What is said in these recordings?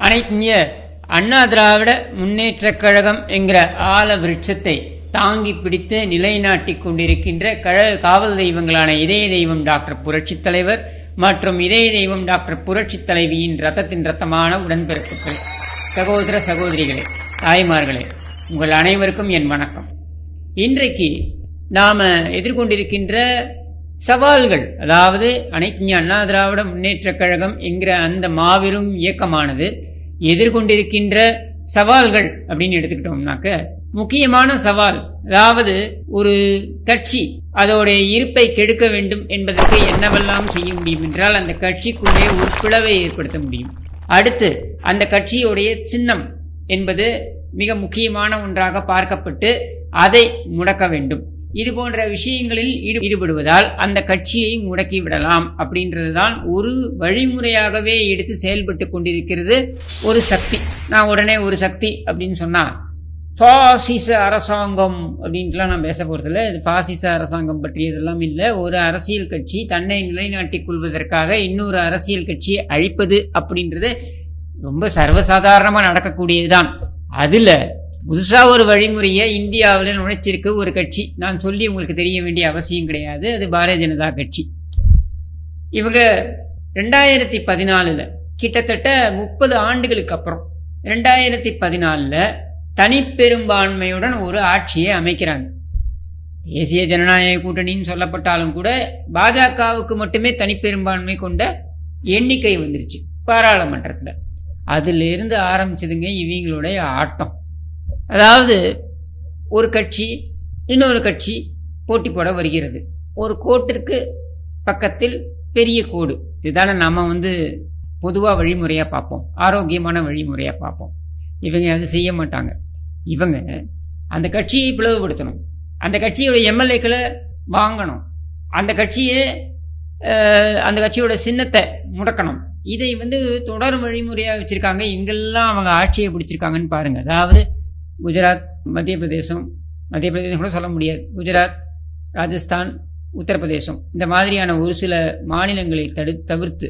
அனைத்திந்திய அண்ணா திராவிட முன்னேற்றக் கழகம் என்கிற ஆல விருட்சத்தை தாங்கி பிடித்து நிலைநாட்டிக் கொண்டிருக்கின்ற காவல் தெய்வங்களான இதய தெய்வம் டாக்டர் புரட்சித் தலைவர் மற்றும் இதய தெய்வம் டாக்டர் புரட்சித் தலைவியின் ரத்தத்தின் ரத்தமான உடன்பிறப்புகள், சகோதர சகோதரிகளே, தாய்மார்களே, உங்கள் அனைவருக்கும் என் வணக்கம். இன்றைக்கு நாம எதிர்கொண்டிருக்கின்ற சவால்கள், அதாவது அனைத்திந்திய அண்ணா திராவிட முன்னேற்றக் கழகம் என்கிற அந்த மாபெரும் இயக்கமானது எதிர்கொண்டிருக்கின்ற சவால்கள் அப்படின்னு எடுத்துக்கிட்டோம்னாக்க, முக்கியமான சவால், அதாவது ஒரு கட்சி அதோடைய இருப்பை கெடுக்க வேண்டும் என்பதற்கு என்னவெல்லாம் செய்ய முடியும் என்றால் அந்த கட்சிக்குள்ளே ஒரு பிளவை ஏற்படுத்த முடியும். அடுத்து அந்த கட்சியுடைய சின்னம் என்பது மிக முக்கியமான ஒன்றாக பார்க்கப்பட்டு அதை முடக்க வேண்டும். இது போன்ற விஷயங்களில் ஈடுபடுவதால் அந்த கட்சியை முடக்கி விடலாம் அப்படின்றதுதான் ஒரு வழிமுறையாகவே எடுத்து செயல்பட்டு கொண்டிருக்கிறது ஒரு சக்தி. நான் உடனே ஒரு சக்தி அப்படின்னு சொன்னா பாசிச அரசாங்கம் அப்படின்ட்டுலாம் நான் பேச போறதில்லை. இது பாசிச அரசாங்கம் பற்றியதெல்லாம் இல்லை. ஒரு அரசியல் கட்சி தன்னை நிலைநாட்டிக் கொள்வதற்காக இன்னொரு அரசியல் கட்சியை அழிப்பது அப்படின்றது ரொம்ப சர்வசாதாரணமா நடக்கக்கூடியதுதான். அதுல புதுசா ஒரு வழிமுறையை இந்தியாவில் நுழைச்சிருக்கு ஒரு கட்சி. நான் சொல்லி உங்களுக்கு தெரிய வேண்டிய அவசியம் கிடையாது. அது பாரதிய ஜனதா கட்சி. இவங்க 2014 கிட்டத்தட்ட 30 ஆண்டுகளுக்கு அப்புறம் 2014 தனிப்பெரும்பான்மையுடன் ஒரு ஆட்சியை அமைக்கிறாங்க. தேசிய ஜனநாயக கூட்டணின்னு சொல்லப்பட்டாலும் கூட பாஜகவுக்கு மட்டுமே தனிப்பெரும்பான்மை கொண்ட எண்ணிக்கை வந்துருச்சு பாராளுமன்றத்தில். அதுல இருந்து ஆரம்பிச்சதுங்க இவங்களுடைய ஆட்டம். அதாவது ஒரு கட்சி இன்னொரு கட்சி போட்டி போட வருகிறது. ஒரு கோட்டிற்கு பக்கத்தில் பெரிய கோடு. இதுதானே நாம பொதுவா வழிமுறையா பார்ப்போம், ஆரோக்கியமான வழிமுறையா பார்ப்போம். இவங்க அது செய்ய மாட்டாங்க. இவங்க அந்த கட்சியை பிளவுபடுத்தணும், அந்த கட்சியோட எம்எல்ஏக்களை வாங்கணும், அந்த கட்சியோட சின்னத்தை முடக்கணும். இதை தொடர் வழிமுறையா வச்சிருக்காங்க. எங்கெல்லாம் அவங்க ஆட்சியை பிடிச்சிருக்காங்கன்னு பாருங்க. அதாவது குஜராத், மத்திய பிரதேசம் கூட சொல்ல முடியாது, குஜராத், ராஜஸ்தான், உத்தரப்பிரதேசம், இந்த மாதிரியான ஒரு சில மாநிலங்களை தவிர்த்து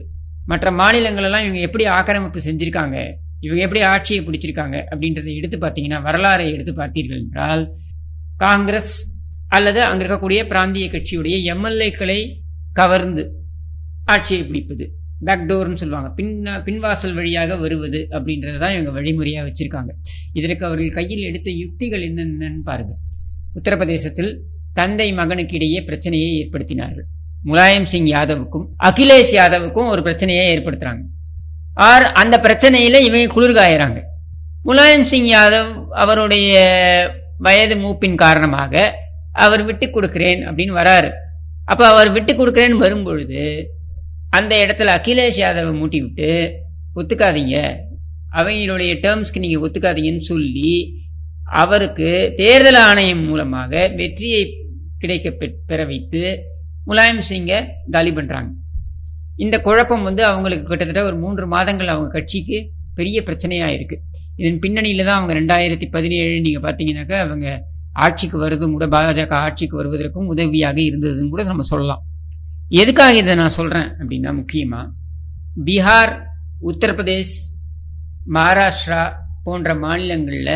மற்ற மாநிலங்கள் எல்லாம் இவங்க எப்படி ஆக்கிரமிப்பு செஞ்சிருக்காங்க, இவங்க எப்படி ஆட்சியை பிடிச்சிருக்காங்க அப்படின்றத எடுத்து பார்த்தீங்கன்னா, வரலாறை எடுத்து பார்த்தீர்கள் என்றால், காங்கிரஸ் அல்லது அங்க இருக்கக்கூடிய பிராந்திய கட்சியுடைய எம்எல்ஏக்களை கவர்ந்து ஆட்சியை பிடிப்பது, பேக்டோர்னு சொல்லுவாங்க, பின்வாசல் வழியாக வருவது அப்படின்றதான் இவங்க வழிமுறையா வச்சிருக்காங்க. இதற்கு அவர்கள் கையில் எடுத்த யுக்திகள் என்னென்னு பாருங்க. உத்தரப்பிரதேசத்தில் தந்தை மகனுக்கு இடையே பிரச்சனையை ஏற்படுத்தினார்கள். முலாயம் சிங் யாதவுக்கும் அகிலேஷ் யாதவுக்கும் ஒரு பிரச்சனையை ஏற்படுத்துறாங்க. அந்த பிரச்சனையில இவங்க குளிர்காயறாங்க. முலாயம் சிங் யாதவ் அவருடைய வயது மூப்பின் காரணமாக அவர் விட்டு கொடுக்கிறேன் அப்படின்னு வராரு. அப்ப அவர் விட்டு கொடுக்கிறேன்னு வரும்பொழுது அந்த இடத்துல அகிலேஷ் யாதவை மூட்டி விட்டு ஒத்துக்காதீங்க, அவங்களுடைய டேர்ம்ஸ்க்கு நீங்க ஒத்துக்காதீங்கன்னு சொல்லி அவருக்கு தேர்தல் ஆணையம் மூலமாக வெற்றியை கிடைக்க பெற வைத்து முலாயம் சிங்கை காலி பண்றாங்க. இந்த குழப்பம் அவங்களுக்கு கிட்டத்தட்ட ஒரு 3 மாதங்கள் அவங்க கட்சிக்கு பெரிய பிரச்சனையா இருக்கு. இதன் பின்னணியில தான் அவங்க 2017 நீங்க பாத்தீங்கன்னாக்கா அவங்க ஆட்சிக்கு வருவதும் கூட, பாஜக ஆட்சிக்கு வருவதற்கும் உதவியாக இருந்ததுன்னு கூட நம்ம சொல்லலாம். எதுக்காக இதை நான் சொல்றேன் அப்படின்னா, முக்கியமா பீகார், உத்தரப்பிரதேஷ், மகாராஷ்டிரா போன்ற மாநிலங்கள்ல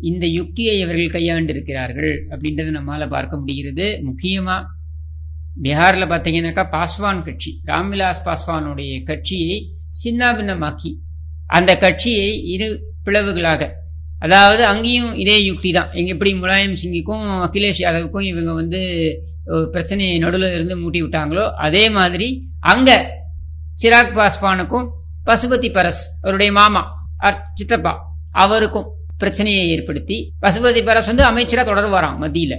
இந்த யுக்தியை இவர்கள் கையாண்டு இருக்கிறார்கள் அப்படின்றத நம்மால பார்க்க முடிகிறது. முக்கியமா பீகார்ல பாத்தீங்கன்னாக்கா பாஸ்வான் கட்சி, ராம்விலாஸ் பாஸ்வானுடைய கட்சியை சின்னாபின்னமாக்கி அந்த கட்சியை 2 பிளவுகளாக, அதாவது அங்கேயும் இதே யுக்தி தான். எங்க எப்படி முலாயம் சிங்குக்கும் அகிலேஷ் யாதவுக்கும் இவங்க பிரச்சனையை நடுவில் இருந்து மூட்டி விட்டாங்களோ, அதே மாதிரி அங்க சிராக் பாஸ்வானுக்கும் பசுபதி பரஸ் அவருடைய மாமா சித்தப்பா அவருக்கும் பிரச்சனையை ஏற்படுத்தி, பசுபதி பரஸ் அமைச்சரா தொடர்வாராம் மத்தியில.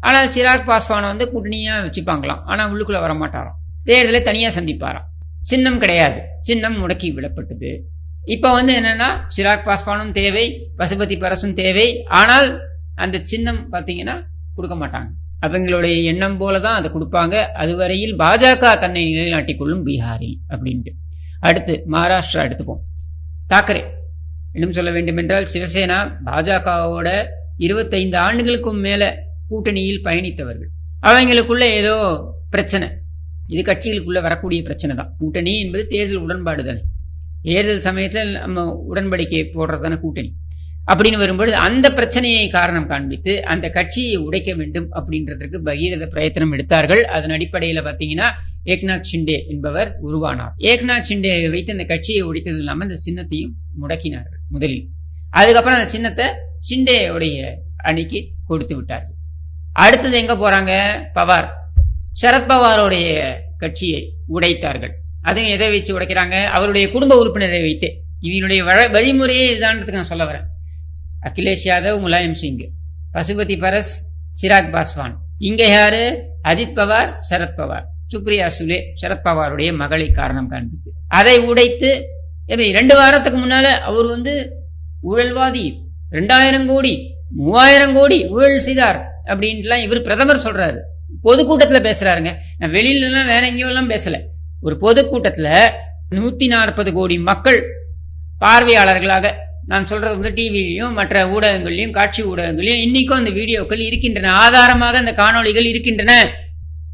ஆனால் சிராக் பாஸ்வான் கூட்டணியா வச்சுப்பாங்களாம், ஆனா உள்ளுக்குள்ள வரமாட்டாராம், தேர்தலை தனியா சந்திப்பாராம். சின்னம் கிடையாது, சின்னம் முடக்கி விடப்பட்டது. இப்ப என்னன்னா சிராக் பாஸ்வானும் தேவை, பசுபதி பரசும் தேவை, ஆனால் அந்த சின்னம் பாத்தீங்கன்னா கொடுக்க மாட்டாங்க. அவங்களுடைய எண்ணம் போலதான் அதை கொடுப்பாங்க. அதுவரையில் பாஜக தன்னை நிலைநாட்டிக் கொள்ளும் பீகாரில் அப்படின்ட்டு. அடுத்து மகாராஷ்டிரா எடுத்துப்போம். தாக்கரே, இன்னும் சொல்ல வேண்டும் என்றால் சிவசேனா பாஜகவோட 25 ஆண்டுகளுக்கும் மேல கூட்டணியில் பயணித்தவர்கள். அவங்களுக்குள்ள ஏதோ பிரச்சனை, இது கட்சிகளுக்குள்ள வரக்கூடிய பிரச்சனை தான். கூட்டணி என்பது தேர்தல் உடன்பாடு தானே. தேர்தல் சமயத்தில் நம்ம உடன்படிக்கை போடுறதான கூட்டணி அப்படின்னு வரும்பொழுது அந்த பிரச்சனையை காரணம் காண்பித்து அந்த கட்சியை உடைக்க வேண்டும் அப்படின்றதுக்கு பகீரத பிரயத்தனம் எடுத்தார்கள். அதன் அடிப்படையில் பார்த்தீங்கன்னா ஏக்நாத் ஷிண்டே என்பவர் உருவானார். ஏக்நாத் ஷிண்டே வைத்து அந்த கட்சியை உடைத்தது இல்லாமல் அந்த சின்னத்தையும் முடக்கினார்கள் முதலில். அதுக்கப்புறம் அந்த சின்னத்தை ஷிண்டேவுடைய அணிக்கு கொடுத்து விட்டார்கள். அடுத்தது எங்க போறாங்க? பவார், சரத்பவாருடைய கட்சியை உடைத்தார்கள். அதையும் எதை வச்சு உடைக்கிறாங்க? அவருடைய குடும்ப உறுப்பினரை வைத்து. இவனுடைய வழிமுறையே இதுதான்றதுக்கு நான் சொல்ல வரேன். அகிலேஷ் யாதவ், முலாயம் சிங், பசுபதி பரஸ், சிராக் பாஸ்வான். இங்க யாரு? அஜித் பவார், சரத்பவார். சுப்ரியா சுலே சரத்பவாருடைய மகளை காரணம் காண்பித்து அதை உடைத்து 2 வாரத்துக்கு முன்னால அவர் ஊழல்வாதி, 2000 கோடி 3000 கோடி ஊழல் செய்தார் அப்படின்ட்டுலாம் இவர் பிரதமர் சொல்றாரு. பொதுக்கூட்டத்துல பேசுறாருங்க. நான் வெளியில எல்லாம் வேற எங்கேயோ எல்லாம் பேசல. ஒரு பொதுக்கூட்டத்துல 140 கோடி மக்கள் பார்வையாளர்களாக, நான் சொல்றது டிவிலையும் மற்ற ஊடகங்களையும் காட்சி ஊடகங்களையும் இன்னைக்கும் அந்த வீடியோக்கள் இருக்கின்றன, ஆதாரமாக அந்த காணொளிகள் இருக்கின்றன.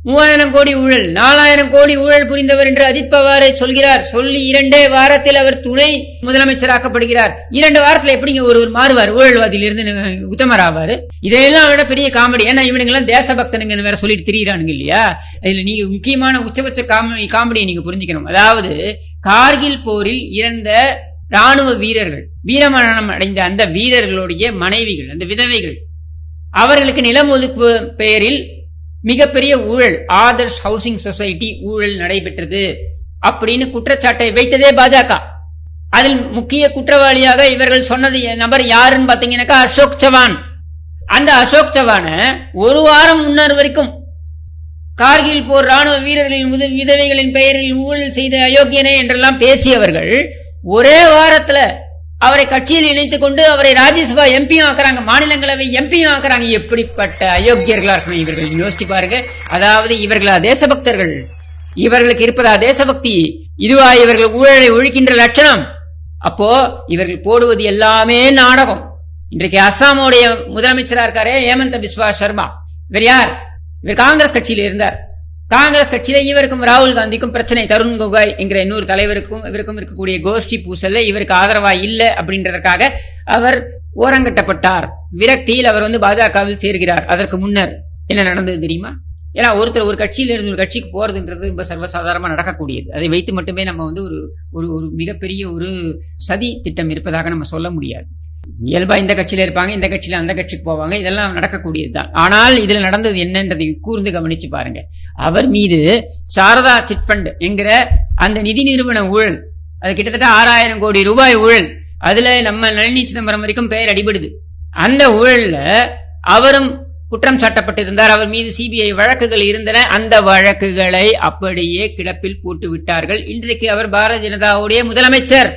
3000 கோடி ஊழல், 4000 கோடி ஊழல் புரிந்தவர் என்று அஜித் பவாரை சொல்கிறார். சொல்லி 2 வாரத்தில் அவர் துணை முதலமைச்சராக்கப்படுகிறார். 2 வாரத்தில் எப்படிங்க ஒருவர் மாறுவார்? ஊழல்வாதியிலிருந்து உத்தமர் ஆவாரு? இதையெல்லாம் விட பெரிய காமெடி. ஏன்னா இவனுங்கெல்லாம் தேசபக்தனுங்க வேற சொல்லிட்டு திரியிறானுங்க இல்லையா? இதுல நீங்க முக்கியமான உச்சபட்ச காமெடியை நீங்க புரிஞ்சுக்கணும். அதாவது கார்கில் போரில் இறந்த ராணுவ வீரர்கள், வீரமரணம் அடைந்த அந்த வீரர்களுடைய மனைவிகள், அந்த விதவைகள், அவர்களுக்கு நிலம் ஒதுக்கு பெயரில் மிகப்பெரிய ஊழல், ஆதர்ஷ் ஹவுசிங் சொசைட்டி ஊழல் நடைபெற்றது அப்படின்னு குற்றச்சாட்டை வைத்ததே பாஜக. அதில் முக்கிய குற்றவாளியாக இவர்கள் சொன்னது நபர் யாருன்னு பாத்தீங்கன்னாக்கா அசோக் சவான். அந்த அசோக் சவான 1 வாரம் முன்னர் வரைக்கும் கார்கில் போர் ராணுவ வீரர்களின் விதவைகளின் பெயரில் ஊழல் செய்த அயோக்கியனே என்றெல்லாம் பேசியவர்கள் ஒரே வாரத்துல அவரை கட்சியில் இணைத்துக் கொண்டு அவரை ராஜ்யசபா எம்பியும் ஆக்குறாங்க, மாநிலங்களவை எம்பியும் ஆக்குறாங்க. எப்படிப்பட்ட அயோக்கியர்களா இருக்கணும் இவர்கள், யோசிச்சு பாருங்க. அதாவது இவர்களா தேசபக்தர்கள்? இவர்களுக்கு இருப்பதா தேசபக்தி? இதுவா இவர்கள் ஊழலை ஒழிக்கின்ற லட்சணம்? அப்போ இவர்கள் போடுவது எல்லாமே நாடகம். இன்றைக்கு அஸ்ஸாமுடைய முதலமைச்சரா இருக்காரே ஹேமந்த பிஸ்வா சர்மா, இவர் யார்? இவர் காங்கிரஸ் கட்சியில இருந்தார். காங்கிரஸ் கட்சியில இவருக்கும் ராகுல் காந்திக்கும் பிரச்சனை. தருண் கோகாய் என்கிற இன்னொரு தலைவருக்கும் இவருக்கும் இருக்கக்கூடிய கோஷ்டி பூசல்ல இவருக்கு ஆதரவா இல்லை அப்படின்றதற்காக அவர் ஓரங்கட்டப்பட்டார். விரக்தியில் அவர் பாஜகவில் சேர்கிறார். அதற்கு முன்னர் என்ன நடந்தது தெரியுமா? ஏன்னா ஒருத்தர் ஒரு கட்சியில இருந்து ஒரு கட்சிக்கு போறதுன்றது ரொம்ப சர்வசாதாரணமா நடக்கக்கூடியது. அதை வைத்து மட்டுமே நம்ம ஒரு மிகப்பெரிய ஒரு சதி திட்டம் இருப்பதாக நம்ம சொல்ல முடியாது. இயல்பா இந்த கட்சியில இருப்பாங்க, இந்த கட்சியில அந்த கட்சிக்கு போவாங்க, இதெல்லாம் நடக்கக்கூடியதுதான். ஆனால் இதுல நடந்தது என்னன்றதை கூர்ந்து கவனிச்சு பாருங்க. அவர் மீது சாரதா சிட் ஃபண்ட் என்கிற அந்த நிதி நிறுவன ஊழல், அது கிட்டத்தட்ட 6000 கோடி ரூபாய் ஊழல். அதுல நம்ம நளினி சிதம்பரம் வரைக்கும் பெயர் அடிபடுது. அந்த ஊழல்ல அவரும் குற்றம் சாட்டப்பட்டிருந்தார். அவர் மீது சிபிஐ வழக்குகள் இருந்தன. அந்த வழக்குகளை அப்படியே கிடப்பில் போட்டு விட்டார்கள். இன்றைக்கு அவர் பாரதிய ஜனதாவுடைய முதலமைச்சர்.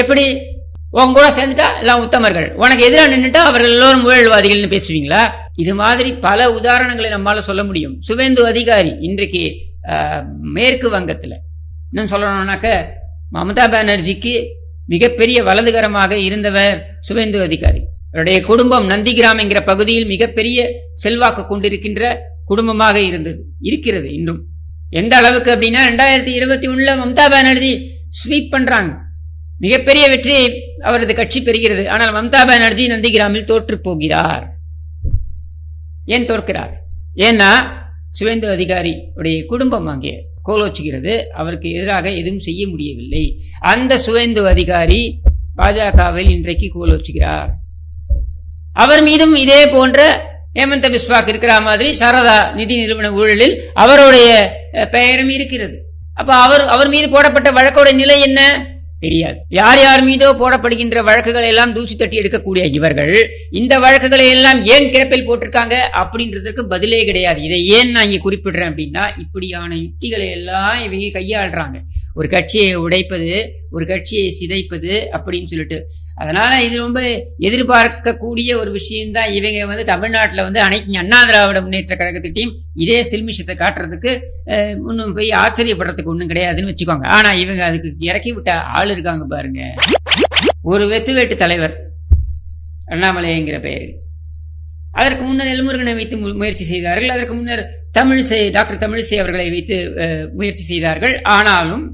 எப்படி உங்க கூட சேர்ந்துட்டா எல்லாம் உத்தமர்கள், உனக்கு எதிராக நின்றுட்டா அவர்கள் எல்லோரும் ஊழல்வாதிகள்னு பேசுவீங்களா? இது மாதிரி பல உதாரணங்களை நம்மால சொல்ல முடியும். சுவேந்து அதிகாரி இன்றைக்கு மேற்கு வங்கத்துல, இன்னும் சொல்லணும்னாக்க மமதா பானர்ஜிக்கு மிகப்பெரிய வலதுகரமாக இருந்தவர் சுவேந்து அதிகாரி. அவருடைய குடும்பம் நந்திகிராம் என்கிற பகுதியில் மிகப்பெரிய செல்வாக்கு கொண்டிருக்கின்ற குடும்பமாக இருக்கிறது இன்றும். எந்த அளவுக்கு அப்படின்னா 2021 மமதா பானர்ஜி ஸ்வீப் பண்றாங்க, மிகப்பெரிய வெற்றி அவரது கட்சி பெறுகிறது. ஆனால் மம்தா பானர்ஜி நந்திகிராமில் தோற்று போகிறார். ஏன் தோற்கிறார்? ஏன்னா சுவேந்து அதிகாரி உடைய குடும்பம் அங்கே கோலோச்சுகிறது. அவருக்கு எதிராக எதுவும் செய்ய முடியவில்லை. அந்த சுவேந்து அதிகாரி பாஜகவில் இன்றைக்கு கோலோச்சுகிறார். அவர் மீதும் இதே போன்ற ஹேமந்த பிஸ்வாக்கு இருக்கிற மாதிரி சாரதா நிதி நிறுவன ஊழலில் அவருடைய பெயரும் இருக்கிறது. அப்ப அவர் மீது போடப்பட்ட வழக்கோட நிலை என்ன தெரியாது. யார் யார் மீதோ போடப்படுகின்ற வழக்குகளை எல்லாம் தூசி தட்டி எடுக்கக்கூடிய இவர்கள் இந்த வழக்குகளை எல்லாம் ஏன் கிடப்பில் போட்டிருக்காங்க அப்படின்றதுக்கு பதிலே கிடையாது. இதை ஏன் நான் இங்க குறிப்பிடுறேன் அப்படின்னா, இப்படியான யுக்திகளை எல்லாம் இவங்க கையாளுறாங்க. ஒரு கட்சியை உடைப்பது, ஒரு கட்சியை சிதைப்பது அப்படின்னு சொல்லிட்டு. அதனால இது ரொம்ப எதிர்பார்க்கக்கூடிய ஒரு விஷயம்தான். இவங்க தமிழ்நாட்டில் அனைத்து அண்ணா திராவிட முன்னேற்ற கழகத்திட்டையும் இதே சில்மிஷத்தை காட்டுறதுக்கு ஒன்றும் போய் ஆச்சரியப்படுறதுக்கு ஒன்றும் கிடையாதுன்னு வச்சுக்கோங்க. ஆனா இவங்க அதுக்கு இறக்கி விட்ட ஆள் இருக்காங்க பாருங்க. ஒரு வெத்து தலைவர் அண்ணாமலைங்கிற பெயர். அதற்கு முன்னர் எல்முருகனை வைத்து முயற்சி செய்தார்கள். அதற்கு முன்னர் டாக்டர் தமிழிசை அவர்களை வைத்து முயற்சி செய்தார்கள். ஆனாலும்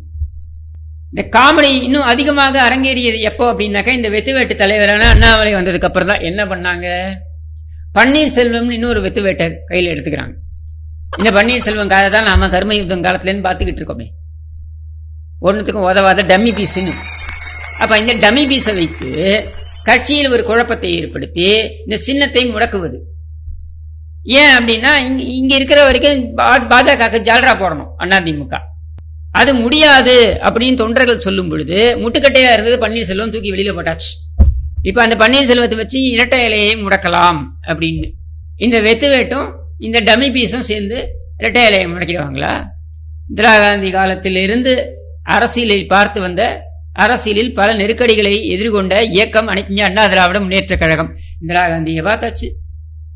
இந்த காமெடி இன்னும் அதிகமாக அரங்கேறியது எப்போ அப்படின்னாக்கா இந்த வெத்துவேட்டு தலைவரான அண்ணாமலை வந்ததுக்கு அப்புறம் தான். என்ன பண்ணாங்க, பன்னீர்செல்வம் இன்னொரு வெத்துவேட்டை கையில் எடுத்துக்கிறாங்க. இந்த பன்னீர்செல்வம் காலை தான் நாம கர்ம யுத்தம் காலத்துலேருந்து பார்த்துக்கிட்டு இருக்கோமே, ஒன்றுத்துக்கும் உதவாத டம்மி பீஸுன்னு. அப்ப இந்த டம்மி பீஸை வைத்து கட்சியில் ஒரு குழப்பத்தை ஏற்படுத்தி இந்த சின்னத்தை முடக்குவது. ஏன் அப்படின்னா இங்க இருக்கிற வரைக்கும் பாஜக ஜால்ரா போடணும் அதிமுக, அது முடியாது அப்படின்னு தொண்டர்கள் சொல்லும் பொழுது முட்டுக்கட்டையா இருந்தது பன்னீர்செல்வம் தூக்கி வெளியில போட்டாச்சு. இப்ப அந்த பன்னீர்செல்வத்தை வச்சு இரட்டை இலையை முடக்கலாம் அப்படின்னு இந்த வெத்துவேட்டும் இந்த டம்மி பீஸும் சேர்ந்து இரட்டை இலையை முடக்கிடுவாங்களா? இந்திரா காந்தி காலத்திலிருந்து அரசியலில் பார்த்து வந்த அரசியலில் பல நெருக்கடிகளை எதிர்கொண்ட இயக்கம் அனைத்து அண்ணா திராவிட முன்னேற்ற கழகம். இந்திரா காந்தியை பார்த்தாச்சு,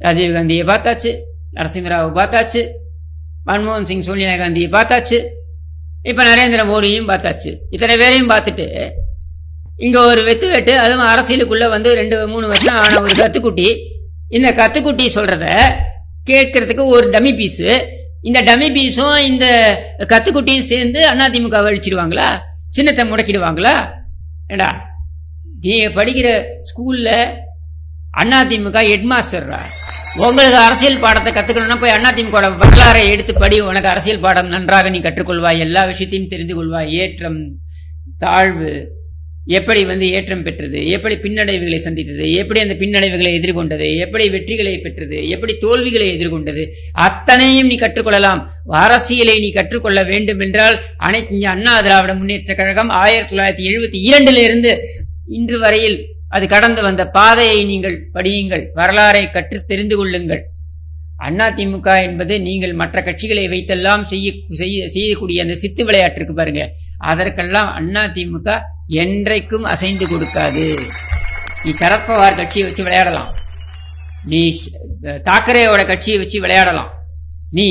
ராஜீவ் காந்தியை பார்த்தாச்சு, நரசிம்மராவை பார்த்தாச்சு, மன்மோகன் சிங் சோனியா காந்தியை பார்த்தாச்சு, இப்ப நரேந்திர மோடியும் பார்த்தாச்சு. இத்தனை பேரையும் பார்த்துட்டு இங்க ஒரு வெத்துவேட்டு, அதுவும் அரசியலுக்குள்ள வந்து 2-3 வருஷம் ஆன ஒரு கத்துக்குட்டி, இந்த கத்துக்குட்டி சொல்றத கேட்கறதுக்கு ஒரு டம்மி பீஸு, இந்த டம்மி பீஸும் இந்த கத்துக்குட்டியும் சேர்ந்து அதிமுக அழிச்சிடுவாங்களா? சின்னத்தை முடக்கிடுவாங்களா? ஏண்டா நீங்க படிக்கிற ஸ்கூல்ல அதிமுக ஹெட் மாஸ்டர்ரா, உங்களுக்கு அரசியல் பாடத்தை கத்துக்கணும்னா போய் அதிமுக வரலாறை எடுத்து படி, உனக்கு அரசியல் பாடம் நன்றாக நீ கற்றுக்கொள்வாய், எல்லா விஷயத்தையும் தெரிந்து கொள்வாய். ஏற்றம் தாழ்வு, எப்படி ஏற்றம் பெற்றது, எப்படி பின்னடைவுகளை சந்தித்தது, எப்படி அந்த பின்னடைவுகளை எதிர்கொண்டது, எப்படி வெற்றிகளை பெற்றது, எப்படி தோல்விகளை எதிர்கொண்டது, அத்தனையும் நீ கற்றுக்கொள்ளலாம். அரசியலை நீ கற்றுக்கொள்ள வேண்டும் என்றால் அனைத்து அண்ணா திராவிட முன்னேற்ற கழகம் 1972 இருந்து இன்று வரையில் அது கடந்து வந்த பாதையை நீங்கள் படியுங்கள், வரலாறை கற்று தெரிந்து கொள்ளுங்கள். அதிமுக என்பது நீங்கள் மற்ற கட்சிகளை வைத்தெல்லாம் செய்யக்கூடிய அந்த சித்து விளையாட்டிற்கு பாருங்க, அதற்கெல்லாம் அதிமுக என்றைக்கும் அசைந்து கொடுக்காது. நீ சரத்பவார் கட்சியை வச்சு விளையாடலாம், நீ தாக்கரேவோட கட்சியை வச்சு விளையாடலாம், நீ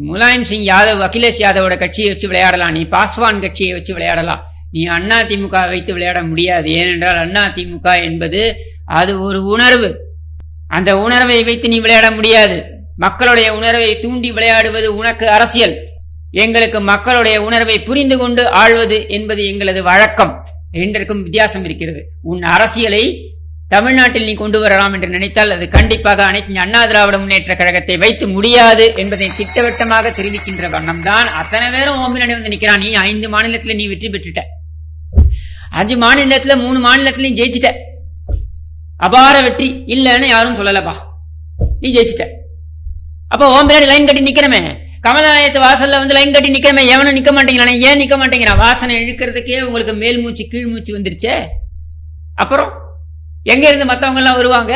முலாயம் சிங் யாதவ் அகிலேஷ் யாதவோட கட்சியை வச்சு விளையாடலாம், நீ பாஸ்வான் கட்சியை வச்சு விளையாடலாம். நீ அதிமுக வைத்து விளையாட முடியாது. ஏனென்றால் அதிமுக என்பது அது ஒரு உணர்வு, அந்த உணர்வை வைத்து நீ விளையாட முடியாது. மக்களுடைய உணர்வை தூண்டி விளையாடுவது உனக்கு அரசியல், எங்களுக்கு மக்களுடைய உணர்வை புரிந்து கொண்டு ஆள்வது என்பது எங்களது வழக்கம். என்றைக்கும் வித்தியாசம் இருக்கிறது. உன் அரசியலை தமிழ்நாட்டில் நீ கொண்டு வரலாம் என்று நினைத்தால் அது கண்டிப்பாக அனைத்து அண்ணா திராவிட முன்னேற்ற கழகத்தை வைத்து முடியாது என்பதை திட்டவட்டமாக தெரிவிக்கின்ற வண்ணம் தான் அத்தனை பேரும் ஓம்பினடி வந்து நிற்கிறான். நீ 5 மாநிலத்தில் நீ வெற்றி பெற்றுட்ட, 5 மாநிலத்தில் 3 மாநிலத்திலையும் ஜெயிச்சிட்ட, அபார வெற்றி, இல்லைன்னு யாரும் சொல்லலப்பா, நீ ஜெயிச்சிட்ட. அப்ப ஓம்பினடி லைன் கட்டி நிக்கிறமே, கமலாலயத்து வாசல்ல லைன் கட்டி நிக்கிறமே, எவனும் நிக்க மாட்டேங்கிறானே. ஏன் நிக்க மாட்டேங்கிறான்? வாசனை இழுக்கிறதுக்கே உங்களுக்கு மேல் மூச்சு கீழ் மூச்சு வந்துருச்சே. அப்புறம் எங்க இருந்து மத்தவங்க எல்லாம் வருவாங்க?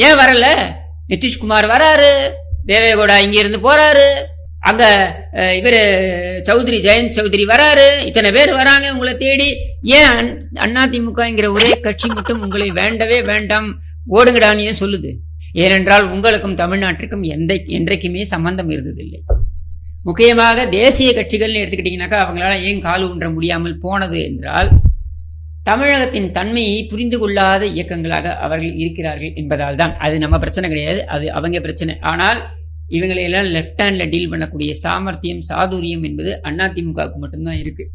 ஏன் வரல? நிதிஷ்குமார் வராரு, தேவேகவுடா இங்க இருந்து போறாரு, அங்க இவரு சௌத்ரி ஜெயந்த் சௌத்ரி வராரு, இத்தனை பேர் வராங்க உங்களை தேடி. ஏன் அதிமுகங்கிற ஒரே கட்சி மட்டும் உங்களை வேண்டவே வேண்டாம், ஓடுங்கடான்னு ஏன் சொல்லுது? ஏனென்றால் உங்களுக்கும் தமிழ்நாட்டிற்கும் என்றைக்குமே சம்பந்தம் இருந்ததில்லை. முக்கியமாக தேசிய கட்சிகள் எடுத்துக்கிட்டீங்கன்னாக்கா அவங்களால ஏன் கால் ஊன்ற முடியாமல் போனது என்றால் தமிழகத்தின் தன்மையை புரிந்து கொள்ளாத இயக்கங்களாக அவர்கள் இருக்கிறார்கள் என்பதால் தான். அது நம்ம பிரச்சனை கிடையாது, அது அவங்க பிரச்சனை. ஆனால் இவங்களையெல்லாம் லெப்ட் ஹேண்ட்ல டீல் பண்ணக்கூடிய சாமர்த்தியம் சாதுரியம் என்பது அதிமுகவுக்கு மட்டும்தான் இருக்கு.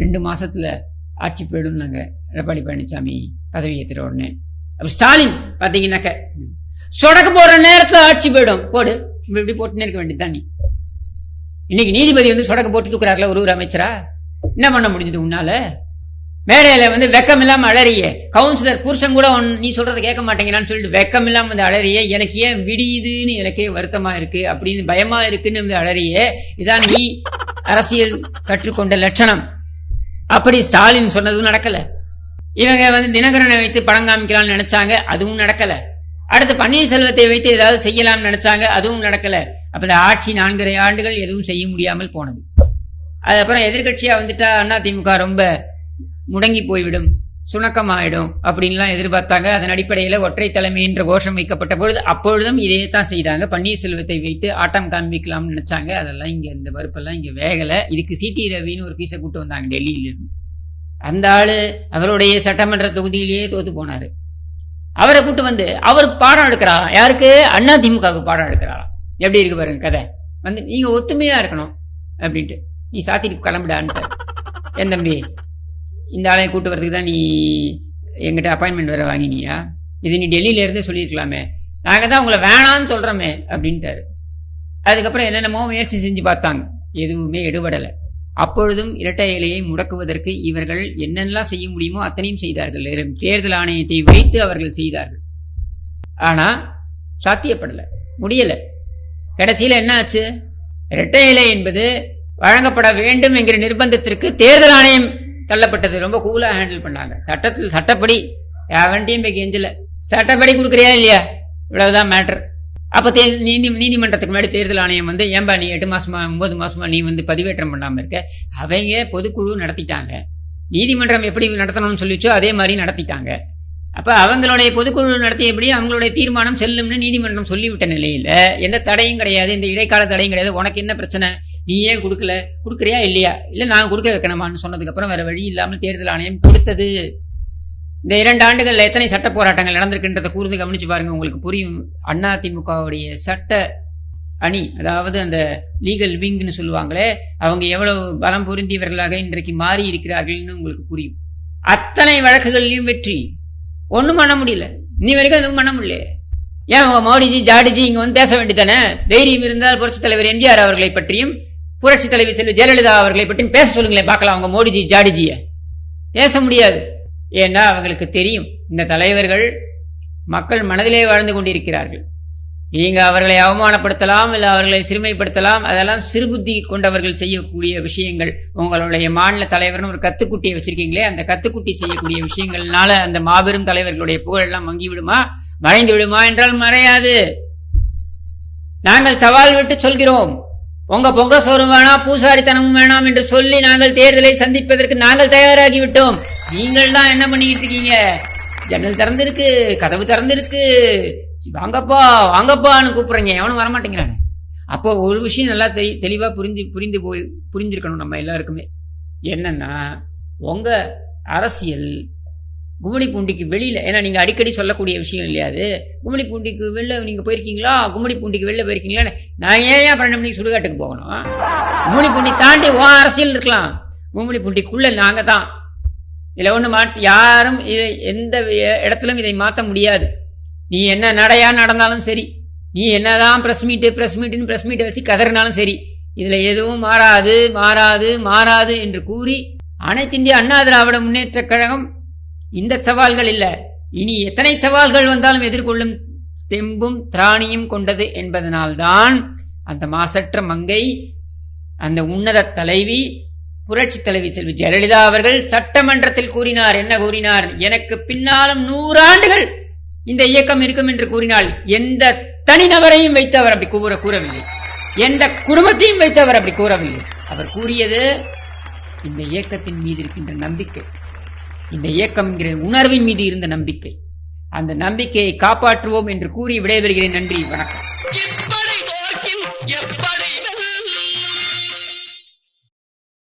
2 மாசத்துல ஆட்சி போயிடும் நாங்க எடப்பாடி பழனிசாமி பதவி ஏற்றுற உடனே. ஸ்டாலின் பாத்தீங்கன்னாக்க சொடக்கு போடுற நேரத்துல ஆட்சி போயிடும், போடு இப்படி போட்டுன்னு இருக்க வேண்டியதுதான். நீ இன்னைக்கு நீதிபதி சொடக்கு போட்டு தூக்குறாருல ஒரு அமைச்சரா, என்ன பண்ண முடிஞ்சது உன்னால? மேடையில வெக்கம் இல்லாம அழறிய கவுன்சிலர் புருஷன் கூட நீ சொல்றதை கேட்க மாட்டேங்கிறான்னு சொல்லிட்டு வெக்கம் இல்லாம அழறிய, எனக்கு ஏன் விடியுதுன்னு எனக்கே வருத்தமா இருக்கு அப்படின்னு பயமா இருக்குன்னு அழறிய, இதான் நீ அரசியல் கற்றுக்கொண்ட லட்சணம். அப்படி ஸ்டாலின் சொன்னதும் நடக்கல. இவங்க தினகரனை வைத்து படம் காமிக்கலாம்னு நினைச்சாங்க, அதுவும் நடக்கல. அடுத்து பன்னீர்செல்வத்தை வைத்து ஏதாவது செய்யலாம்னு நினைச்சாங்க, அதுவும் நடக்கல. அப்ப இந்த ஆட்சி 4.5 ஆண்டுகள் எதுவும் செய்ய முடியாமல் போனது. அதுக்கப்புறம் எதிர்கட்சியா வந்துட்டா அதிமுக ரொம்ப முடங்கி போய்விடும், சுணக்கமாயிடும் அப்படின்லாம் எதிர்பார்த்தாங்க. அதன் அடிப்படையில் ஒற்றை தலைமை என்ற கோஷம் வைக்கப்பட்ட பொழுது அப்பொழுதும் இதே தான் செய்தாங்க. பன்னீர்செல்வத்தை வைத்து ஆட்டம் காண்பிக்கலாம்னு நினைச்சாங்க. அதெல்லாம் இங்க இந்த வறுப்பெல்லாம் இங்க வேகலை. இதுக்கு சிடி ரவின்னு ஒரு பீஸை கூட்டு வந்தாங்க டெல்லியில இருந்து. அந்த ஆளு அவருடைய சட்டமன்ற தொகுதியிலேயே தோத்து போனாரு. அவரை கூட்டு அவர் பாடம் எடுக்கிறாராம். யாருக்கு? அதிமுகவுக்கு பாடம் எடுக்கிறாராம். எப்படி இருக்கு பாருங்க கதை. நீங்க ஒத்துமையா இருக்கணும் அப்படின்ட்டு, நீ சாத்திட்டு கிளம்பிடான்ட்டு. என் தம்பி இந்த ஆளையை கூட்டு வரதுக்கு தான் நீ எங்கிட்ட அப்பாயின்மெண்ட் வேற வாங்கினியா? இது நீ டெல்லியில இருந்தே சொல்லியிருக்கலாமே, நாங்கள் தான் உங்களை வேணான்னு சொல்றோமே அப்படின்ட்டாரு. அதுக்கப்புறம் என்னென்னமோ முயற்சி செஞ்சு பார்த்தாங்க, எதுவுமே எடுபடலை. அப்பொழுதும் இரட்டை இலையை முடக்குவதற்கு இவர்கள் என்னென்னலாம் செய்ய முடியுமோ அத்தனையும் செய்தார்கள். தேர்தல் ஆணையத்தை வைத்து அவர்கள் செய்தார்கள். ஆனா சாத்தியப்படல, முடியல. கடைசியில என்ன ஆச்சு? இரட்டை இலை என்பது வழங்கப்பட வேண்டும் என்கிற நிர்பந்தத்திற்கு தேர்தல் ஆணையம் தள்ளப்பட்டது. ரொம்ப கூலா ஹேண்டில் பண்ணாங்க. சட்டப்படி யாவன்ட்டையும் போய் கெஞ்சல, சட்டப்படி கொடுக்குறியா இல்லையா, இவ்வளவுதான் மேட்டர். அப்ப நீதிமன்றத்துக்கு முன்னாடி தேர்தல் ஆணையம் வந்து, ஏன்பா நீ 8 மாசமா 9 மாசமா நீ வந்து பதிவேற்றம் பண்ணாம இருக்க? அவங்க பொதுக்குழு நடத்திட்டாங்க, நீதிமன்றம் எப்படி நடத்தணும்னு சொல்லிச்சோ அதே மாதிரி நடத்திட்டாங்க. அப்ப அவங்களுடைய பொதுக்குழு நடத்தியபடி அவங்களுடைய தீர்மானம் செல்லும்னு நீதிமன்றம் சொல்லிவிட்ட நிலையில எந்த தடையும் கிடையாது, இந்த இடைக்கால தடையும் கிடையாது. உனக்கு என்ன பிரச்சனை, நீ ஏன் கொடுக்குறியா இல்லையா? இல்ல நான் கொடுக்க வைக்கணுமான்னு சொன்னதுக்கு அப்புறம் வேற வழி இல்லாமல் தேர்தல் ஆணையம் கொடுத்தது. இந்த 2 ஆண்டுகள்ல எத்தனை சட்ட போராட்டங்கள் நடந்திருக்குன்றதை கூர்ந்து கவனிச்சு பாருங்க, உங்களுக்கு புரியும். அதிமுகவுடைய சட்ட அணி, அதாவது அந்த லீகல் விங்னு சொல்லுவாங்களே, அவங்க எவ்வளவு பலம் பொருந்தியவர்களாக இன்றைக்கு மாறி இருக்கிறார்கள்னு உங்களுக்கு புரியும். அத்தனை வழக்குகளிலும் வெற்றி, ஒன்றும் பண்ண முடியல. இன்னி வரைக்கும் எதுவும் பண்ண முடியல. ஏன் அவங்க மோடிஜி ஜாடிஜி இங்க வந்து பேச வேண்டியதானே? தைரியம் இருந்தால் புரட்சித் தலைவர் எம்ஜிஆர் அவர்களை பற்றியும் புரட்சி தலைவி செல்வி ஜெயலலிதா அவர்களை பற்றியும் பேச சொல்லுங்களேன் பார்க்கலாம். அவங்க மோடிஜி ஜாடிஜிய பேச முடியாது. ஏன்னா அவங்களுக்கு தெரியும், இந்த தலைவர்கள் மக்கள் மனதிலே வாழ்ந்து கொண்டிருக்கிறார்கள். நீங்க அவர்களை அவமானப்படுத்தலாம், இல்லை அவர்களை சிறுமைப்படுத்தலாம், அதெல்லாம் சிறுபுத்தி கொண்டவர்கள் செய்யக்கூடிய விஷயங்கள். உங்களுடைய மாநில தலைவர்னு ஒரு கத்துக்குட்டியை வச்சிருக்கீங்களே, அந்த கத்துக்குட்டி செய்யக்கூடிய விஷயங்கள்னால அந்த மாபெரும் தலைவர்களுடைய புகழெல்லாம் மங்கி விடுமா, மறைந்து விடுமா என்றால் மறையாது. நாங்கள் சவால் விட்டு சொல்கிறோம், உங்க பொங்க சோறு வேணாம், பூசாரித்தனமும் வேணாம் என்று சொல்லி நாங்கள் தேர்தலை சந்திப்பதற்கு நாங்கள் தயாராகி விட்டோம். நீங்கள் தான் என்ன பண்ணிக்கிட்டு இருக்கீங்க? ஜன்னல் திறந்திருக்கு, கதவு திறந்திருக்கு, வாங்கப்பா வாங்கப்பான்னு கூப்பிடுறீங்க, எவனும் வரமாட்டேங்கிறானே. அப்போ ஒரு விஷயம் நல்லா தெளிவா புரிஞ்சிருக்கணும் நம்ம எல்லாருக்குமே. என்னன்னா, உங்க அரசியல் கும்மிடிப்பூண்டிக்கு வெளியில, ஏன்னா நீங்க அடிக்கடி சொல்லக்கூடிய விஷயம் இல்லையா அது, கும்மிடிப்பூண்டிக்கு வெளில நீங்க போயிருக்கீங்களா, கும்மிடிப்பூண்டிக்கு வெளில போயிருக்கீங்களா? நான் ஏன் 12 மணிக்கு சுடுகாட்டுக்கு போகணும்? கும்மிடிப்பூண்டி தாண்டி அரசியல் இருக்கலாம், கும்மிடிப்பூண்டிக்குள்ள நாங்க தான். இதுல ஒண்ணு யாரும் எந்த இடத்திலும் இதை மாற்ற முடியாது. நீ என்ன நடையா நடந்தாலும் சரி, நீ என்னதான் பிரஸ் மீட்டை வச்சு கதறினாலும் சரி, இதுல எதுவும் மாறாது மாறாது மாறாது என்று கூறி அனைத்து இந்திய அண்ணா திராவிட முன்னேற்ற கழகம் இந்த சவால்கள் இல்ல, இனி எத்தனை சவால்கள் வந்தாலும் எதிர்கொள்ளும் தெம்பும் திராணியும் கொண்டது என்பதனால்தான் அந்த மாசற்ற மங்கை, அந்த உன்னத தலைவி புரட்சி தலைவி செல்வி ஜெயலலிதா அவர்கள் சட்டமன்றத்தில் கூறினார். என்ன கூறினார்? எனக்கு பின்னாலும் 100 ஆண்டுகள் இந்த இயக்கம் இருக்கும் என்று கூறினால் எந்த தனிநபரையும் வைத்து அவர் அப்படி கூறவில்லை, எந்த குடும்பத்தையும் வைத்து அவர் அப்படி கூறவில்லை. அவர் கூறியது இந்த இயக்கத்தின் மீது இருக்கின்ற நம்பிக்கை, இந்த இயக்கம் உணர்வின் மீது இருந்த நம்பிக்கை. அந்த நம்பிக்கையை காப்பாற்றுவோம் என்று கூறி விடைபெறுகிறேன். நன்றி, வணக்கம்.